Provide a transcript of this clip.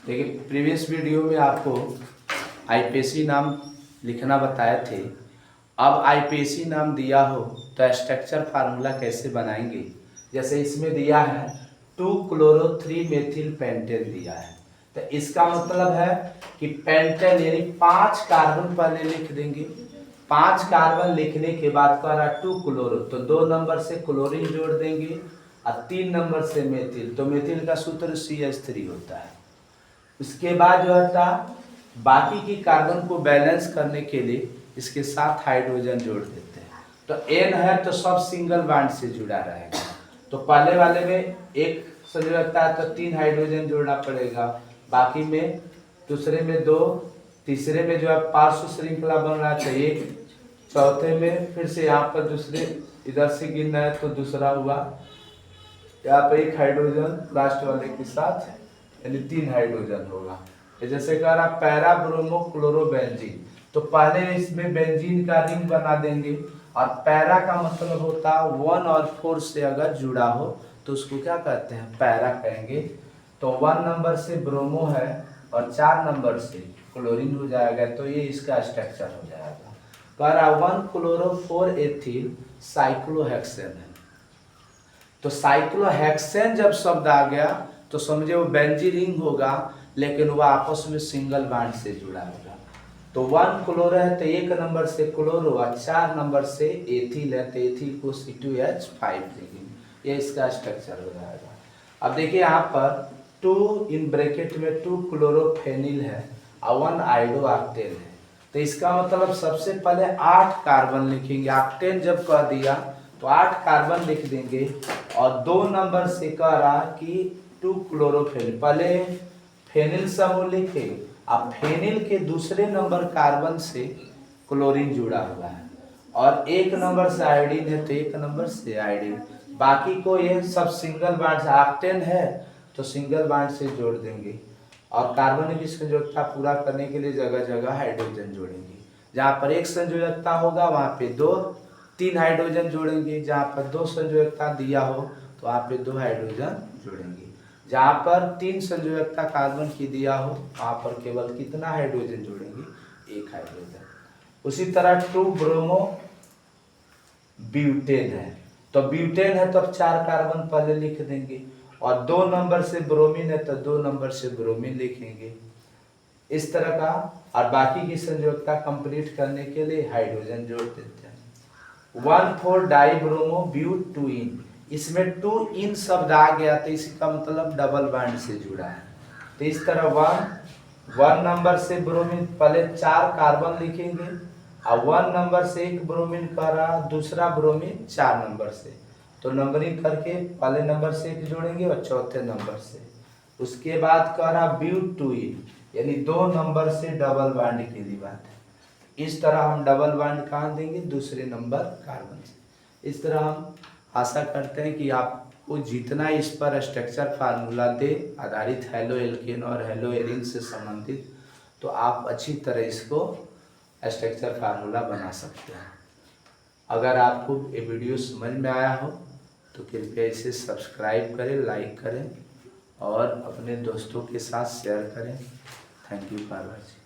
देखिए previous video में आपको आईपीएसी नाम लिखना बताए थे। अब आईपीएसी नाम दिया हो तो स्ट्रक्चर फार्मूला कैसे बनाएंगे। जैसे इसमें दिया है 2-क्लोरो-3 मेथिल पेंटेन दिया है, तो इसका मतलब है कि पेंटेन यानी 5 कार्बन पहले लिख देंगे। 5 कार्बन लिखने के बाद कह रहा 2 क्लोरो, तो 2 नंबर से क्लोरीन जोड़ देंगे और 3 नंबर से मेथिल, तो मेथिल का सूत्र CH3 होता है। उसके बाद जो था बाकी की कार्बन को बैलेंस करने के लिए इसके साथ हाइड्रोजन जोड़ देते हैं। तो N है तो सब सिंगल बॉन्ड से जुड़ा रहेगा। तो पहले वाले में एक संयोजकता है तो 3 हाइड्रोजन जोड़ना पड़ेगा, बाकी में दूसरे में 2, तीसरे में जो है पार्श्व श्रृंखला बन रहा चाहिए, चौथे में फिर से यहाँ पर दूसरे इधर से गिनना है तो दूसरा हुआ, यहाँ पर एक हाइड्रोजन लास्ट वाले के साथ यानी 3 हाइड्रोजन होगा। जैसे कह रहा पैरा ब्रोमो क्लोरो बेंजीन, तो पहले इसमें बेंजीन का रिंग बना देंगे और पैरा का मतलब होता है 1 और 4 से अगर जुड़ा हो तो उसको क्या कहते हैं, पैरा कहेंगे। तो 1 नंबर से ब्रोमो है और 4 नंबर से क्लोरीन हो जाएगा, तो ये इसका स्ट्रक्चर हो जाएगा। कह रहा 1-क्लोरो-4-एथिल साइक्लोहेक्सेन है। तो साइक्लोहेक्सेन जब शब्द आ गया तो समझे वो बेंजीन रिंग होगा, लेकिन वह आपस में सिंगल बॉन्ड से जुड़ा होगा। तो 1 क्लोरो है तो 1 नंबर से क्लोरो और 4 नंबर से एथिल है तो एथिल को C2H5 लिखेंगे। ये इसका स्ट्रक्चर हो जाएगा। अब देखिए यहाँ पर 2 इन ब्रैकेट में 2 क्लोरोफेनिल है और 1 आइडो ऑक्टेन है, तो इसका मतलब सबसे पहले 8 कार्बन लिखेंगे। ऑक्टेन जब कह दिया तो 8 कार्बन लिख देंगे और 2 नंबर से कह रहा कि 2 क्लोरोफेनिल, पहले फेनिल समूह लिखे, अब फेनिल के दूसरे नंबर कार्बन से क्लोरीन जुड़ा हुआ है और 1 नंबर से आयोडीन है तो 1 नंबर से आयोडीन, बाकी को ये सब सिंगल बॉन्ड से, ऑक्टेन है तो सिंगल बॉन्ड से जोड़ देंगे और कार्बनिक संयोजकता पूरा करने के लिए जगह जगह हाइड्रोजन जोड़ेंगे। जहाँ पर एक संयोजकता होगा वहाँ पे 2-3 हाइड्रोजन जोड़ेंगे, जहाँ पर 2 संयोजकता दिया हो तो वहाँ पे 2 हाइड्रोजन जोड़ेंगे, जहाँ पर 3 संयोजकता कार्बन की दिया हो वहाँ पर केवल कितना हाइड्रोजन जोड़ेंगे, 1 हाइड्रोजन। उसी तरह 2 ब्रोमो ब्यूटेन है, तो ब्यूटेन है तो अब 4 कार्बन पहले लिख देंगे और 2 नंबर से ब्रोमीन है तो 2 नंबर से ब्रोमीन लिखेंगे, इस तरह का। और बाकी की संयोजकता कंप्लीट करने के लिए हाइड्रोजन जोड़ देते हैं। 1,4-डाइब्रोमो ब्यूटुइन, इसमें 2 इन शब्द आ गया तो इसका मतलब डबल बॉन्ड से जुड़ा है। तो इस तरह 1 नंबर से ब्रोमीन पहले 4 कार्बन लिखेंगे और 1 नंबर से एक ब्रोमीन का रहा, दूसरा ब्रोमीन 4 नंबर से, तो नंबरिंग करके पहले नंबर से एक जोड़ेंगे और चौथे नंबर से। उसके बाद कह रहा ब्यूटुइन यानी 2 नंबर से डबल बॉन्ड के लिए बात है। इस तरह हम डबल बॉन्ड कहाँ देंगे, दूसरे नंबर कार्बन से। इस तरह हम आशा करते हैं कि आपको जितना इस पर स्ट्रक्चर फार्मूला दे आधारित हेलो एल्केन और हेलो एरिन से संबंधित, तो आप अच्छी तरह इसको स्ट्रक्चर फार्मूला बना सकते हैं। अगर आपको ये वीडियो समझ में आया हो तो कृपया इसे सब्सक्राइब करें, लाइक करें और अपने दोस्तों के साथ शेयर करें। Thank you for watching.